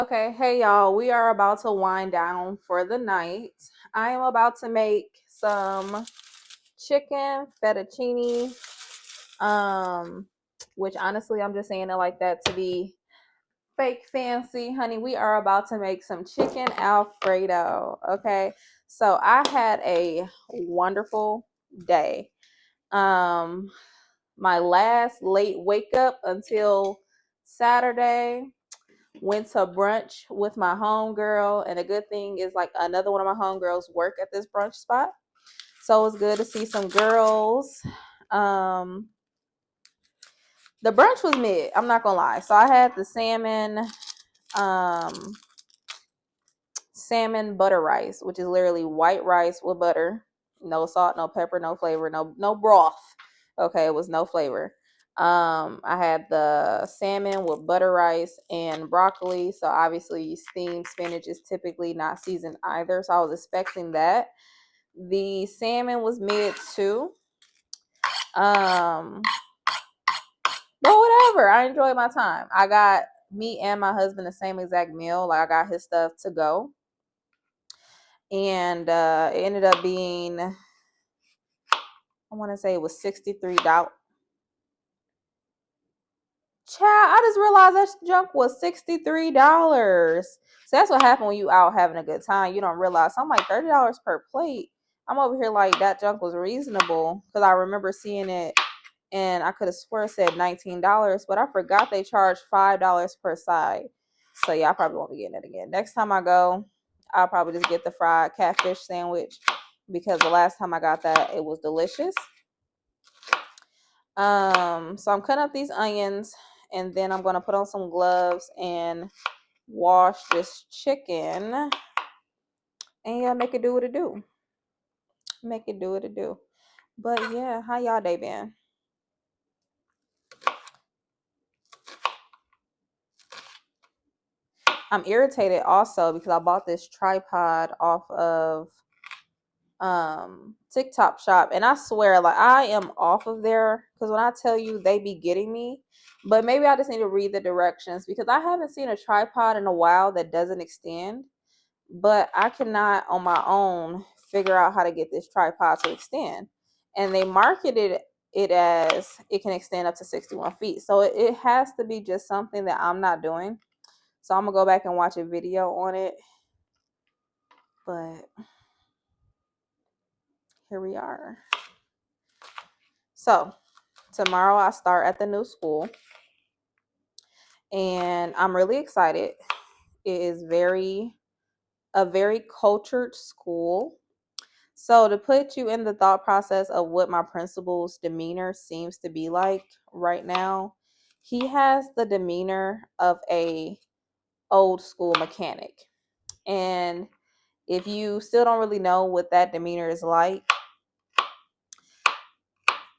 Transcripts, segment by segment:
Okay, hey y'all, we are about to wind down for the night. I am about to make some chicken fettuccine, um, which honestly, I'm just saying it like that to be fake fancy, honey. We are about to make some chicken Alfredo. Okay, so I had a wonderful day. Um, my last late wake up until Saturday. Went to brunch with my homegirl, and a good thing is like another one of my homegirls work at this brunch spot, so it was good to see some girls. Um, the brunch was mid. I'm not gonna lie. So I had the um, salmon butter rice, which is literally white rice with butter, no salt, no pepper, no flavor, no broth. Okay, it was no flavor. I had the salmon with butter rice and broccoli. So obviously steamed spinach is typically not seasoned either. So I was expecting that. The salmon was mid too. Um, but whatever. I enjoyed my time. I got me and my husband the same exact meal. Like I got his stuff to go. And it ended up being, I want to say it was $63. Child, I just realized that junk was $63. So that's what happened when you out having a good time. You don't realize. So I'm like $30 per plate. I'm over here like that junk was reasonable because I remember seeing it and I could have swore it said $19, but I forgot they charged $5 per side. So yeah, I probably won't be getting it again. Next time I go, I'll probably just get the fried catfish sandwich because the last time I got that, it was delicious. So I'm cutting up these onions and then I'm gonna put on some gloves and wash this chicken and yeah, make it do what it do. Make it do what it do. But yeah, how y'all day been? I'm irritated also because I bought this tripod off of TikTok shop and I swear like I am off of there because when I tell you they be getting me, but maybe I just need to read the directions because I haven't seen a tripod in a while that doesn't extend, but I cannot on my own figure out how to get this tripod to extend. And they marketed it as it can extend up to 61 feet. So it has to be just something that I'm not doing. So I'm gonna go back and watch a video on it. But here we are. So tomorrow I start at the new school and I'm really excited. It is a very cultured school. So to put you in the thought process of what my principal's demeanor seems to be like right now, he has the demeanor of a old school mechanic. And if you still don't really know what that demeanor is like,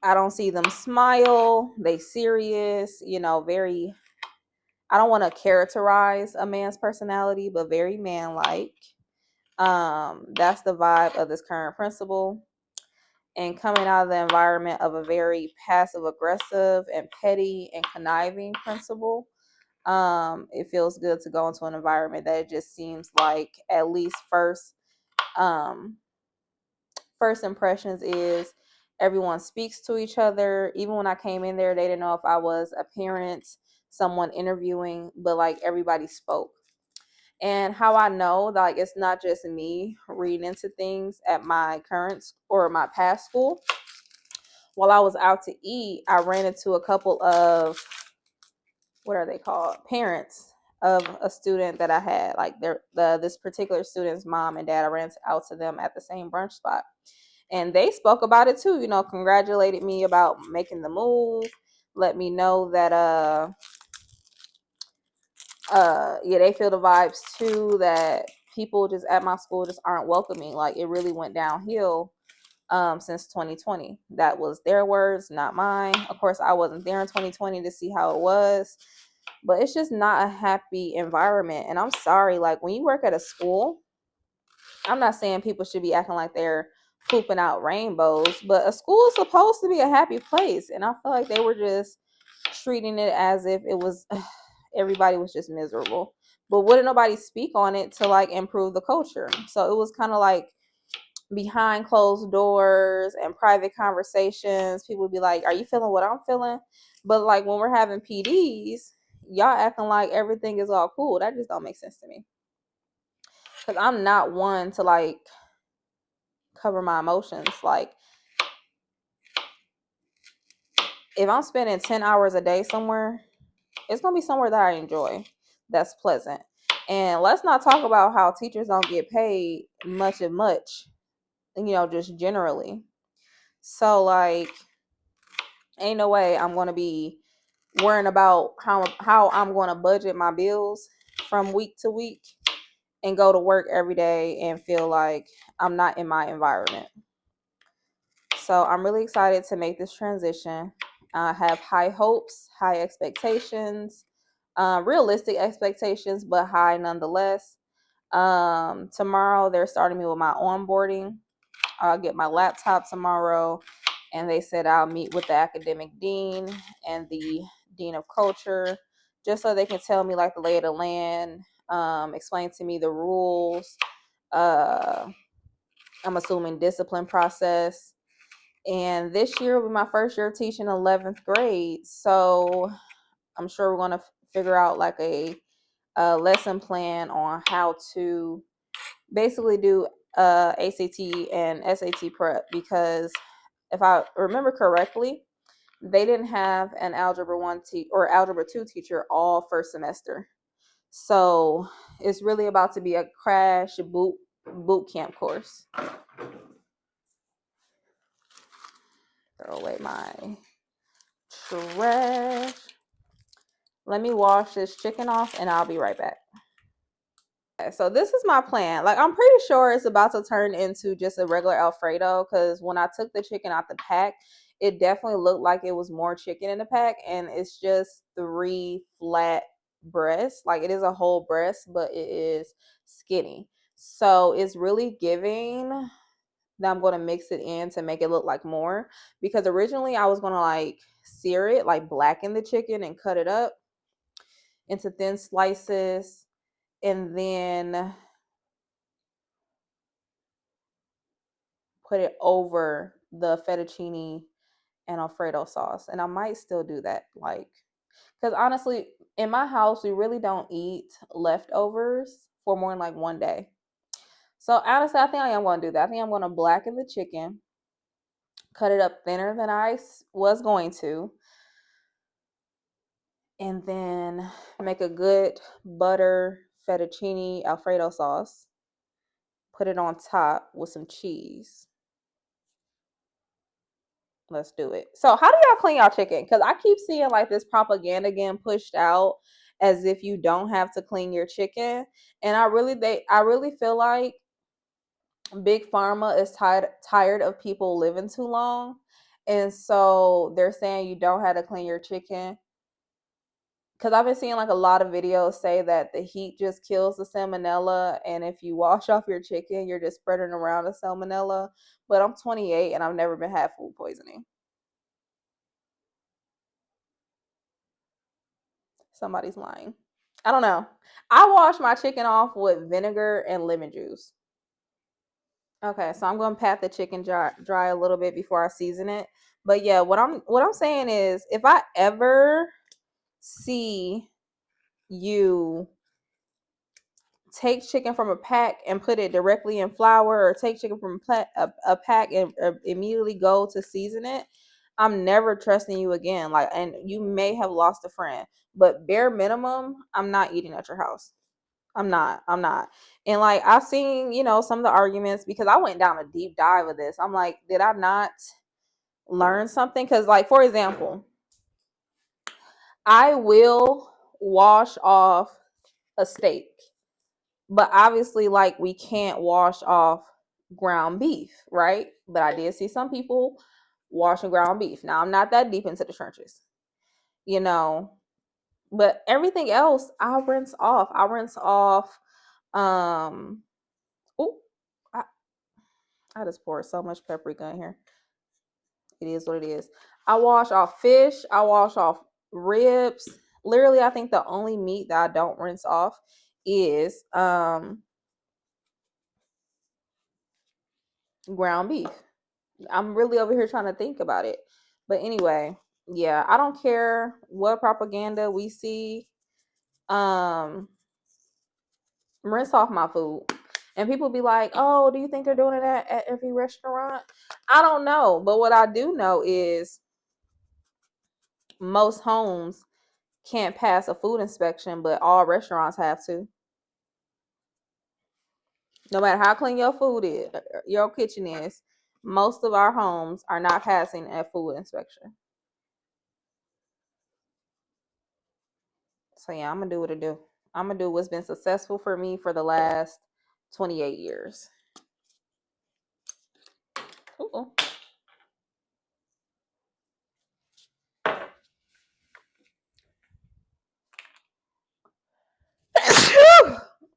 I don't see them smile, they serious, very, I don't want to characterize a man's personality, but very man like. That's the vibe of this current principal. And coming out of the environment of a very passive aggressive and petty and conniving principal, it feels good to go into an environment that it just seems like at least um first impressions is everyone speaks to each other. Even when I came in there, they didn't know if I was a parent, someone interviewing, but like everybody spoke. And how I know that like it's not just me reading into things at my current or my past school. While I was out to eat, I ran into a couple of, what are they called, parents of a student that I had. Like this particular student's mom and dad, I ran out to them at the same brunch spot. And they spoke about it too, congratulated me about making the move, let me know that yeah, they feel the vibes too, that people just at my school just aren't welcoming. Like it really went downhill since 2020. That was their words, not mine. Of course, I wasn't there in 2020 to see how it was, but it's just not a happy environment. And I'm sorry, like when you work at a school, I'm not saying people should be acting like they're pooping out rainbows, but a school is supposed to be a happy place. And I feel like they were just treating it as if it was everybody was just miserable. but wouldn't nobody speak on it to like improve the culture. So it was kind of like behind closed doors and private conversations. People would be like, "Are you feeling what I'm feeling?" But like when we're having PDs, y'all acting like everything is all cool. That just don't make sense to me. Because I'm not one to like cover my emotions. Like if I'm spending 10 hours a day somewhere, it's gonna be somewhere that I enjoy, that's pleasant. And let's not talk about how teachers don't get paid much and much, just generally. So like ain't no way I'm gonna be worrying about how I'm gonna budget my bills from week to week and go to work every day and feel like I'm not in my environment. So I'm really excited to make this transition. I have high hopes, high expectations, realistic expectations, but high nonetheless. Tomorrow they're starting me with my onboarding. I'll get my laptop tomorrow, and they said I'll meet with the academic dean and the dean of culture just so they can tell me like the lay of the land, explain to me the rules. I'm assuming discipline process. And this year will be my first year teaching 11th grade. So I'm sure we're going to figure out like a lesson plan on how to basically do ACT and SAT prep, because if I remember correctly, they didn't have an algebra 1 or algebra 2 teacher all first semester. So it's really about to be a crash boot camp course. Throw away my trash. Let me wash this chicken off and I'll be right back. So this is my plan. Like I'm pretty sure it's about to turn into just a regular Alfredo, because when I took the chicken out the pack, it definitely looked like it was more chicken in the pack, and it's just 3 flat breasts. Like it is a whole breast, but it is skinny. So it's really giving that I'm going to mix it in to make it look like more, because originally I was going to like sear it, like blacken the chicken and cut it up into thin slices, and then put it over the fettuccine and Alfredo sauce. And I might still do that. Like, because honestly, in my house, we really don't eat leftovers for more than like one day. So honestly, I think I am going to do that. I think I'm going to blacken the chicken, cut it up thinner than I was going to, and then make a good butter fettuccine Alfredo sauce. Put it on top with some cheese. Let's do it. So, how do y'all clean y'all chicken? Because I keep seeing like this propaganda getting pushed out as if you don't have to clean your chicken, and I really feel like big pharma is tired of people living too long, and so they're saying you don't have to clean your chicken. Because I've been seeing like a lot of videos say that the heat just kills the salmonella, and if you wash off your chicken, you're just spreading around the salmonella. But I'm 28 and I've never been had food poisoning. Somebody's lying. I don't know. I wash my chicken off with vinegar and lemon juice. Okay, so I'm gonna pat the chicken dry a little bit before I season it. But yeah, what I'm saying is, if I ever see you take chicken from a pack and put it directly in flour, or take chicken from a pack and immediately go to season it, I'm never trusting you again. Like, and you may have lost a friend, but bare minimum, I'm not eating at your house. I'm not. And like I've seen, some of the arguments, because I went down a deep dive of this. I'm like, did I not learn something? Because like, for example, I will wash off a steak, but obviously like we can't wash off ground beef, right? But I did see some people washing ground beef. Now I'm not that deep into the trenches, you know, but everything else I'll rinse off. Um oh, I, I just poured so much paprika in here. It is what it is. I wash off fish. I wash off ribs. Literally, I think the only meat that I don't rinse off is ground beef. I'm really over here trying to think about it. But anyway, yeah, I don't care what propaganda we see. Rinse off my food. And people be like, oh, do you think they're doing it at every restaurant? I don't know. But what I do know is most homes can't pass a food inspection, but all restaurants have to. No matter how clean your food is, your kitchen is, most of our homes are not passing a food inspection. So yeah, I'm gonna do what I do. I'm gonna do what's been successful for me for the last 28 years. Ooh.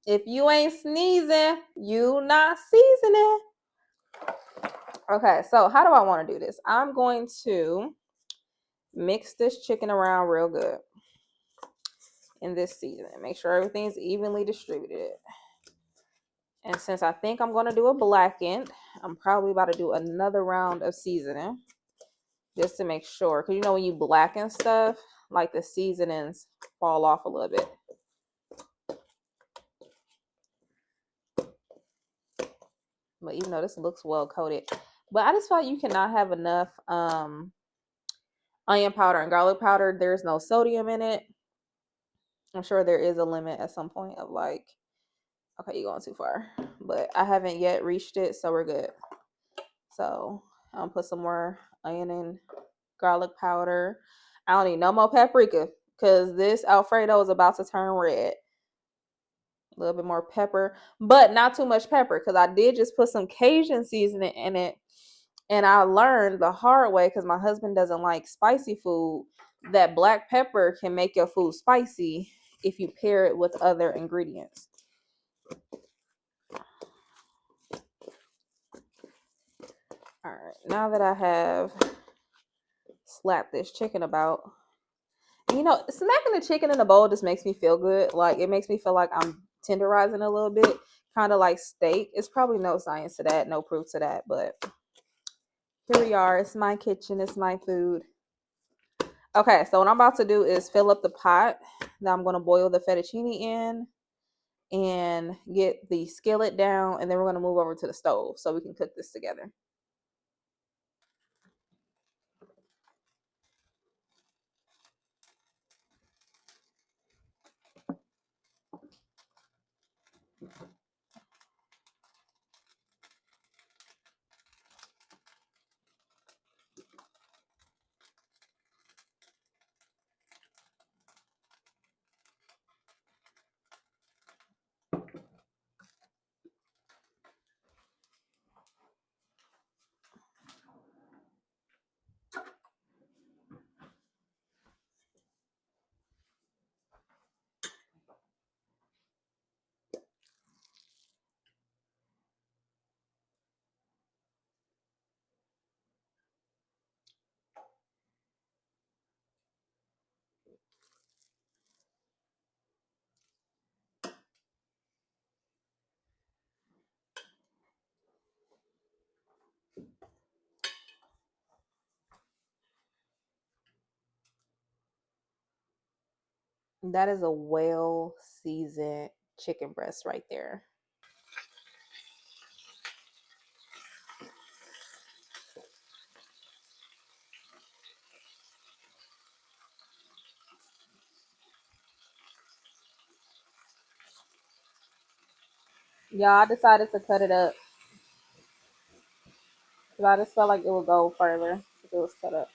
If you ain't sneezing, you not seasoning. Okay, so how do I want to do this? I'm going to mix this chicken around real good in this season. Make sure everything's evenly distributed. And since I think I'm going to do a blackened, I'm probably about to do another round of seasoning just to make sure. Because you know when you blacken stuff, like the seasonings fall off a little bit. But even though this looks well coated. But I just felt you cannot have enough onion powder and garlic powder. There's no sodium in it. I'm sure there is a limit at some point of like, okay, you're going too far. But I haven't yet reached it, so we're good. So I'll put some more onion and garlic powder. I don't need no more paprika because this Alfredo is about to turn red. A little bit more pepper, but not too much pepper because I did just put some Cajun seasoning in it. And I learned the hard way because my husband doesn't like spicy food that black pepper can make your food spicy if you pair it with other ingredients. All right, now that I have slapped this chicken about, you know, smacking the chicken in a bowl just makes me feel good. Like it makes me feel like I'm tenderizing a little bit, kind of like steak. It's probably no science to that, no proof to that, but here we are. It's my kitchen. It's my food. Okay, so what I'm about to do is fill up the pot that I'm going to boil the fettuccine in and get the skillet down, and then we're going to move over to the stove so we can cook this together. That is a well seasoned chicken breast right there. Yeah, I decided to cut it up because I just felt like it would go further if it was cut up.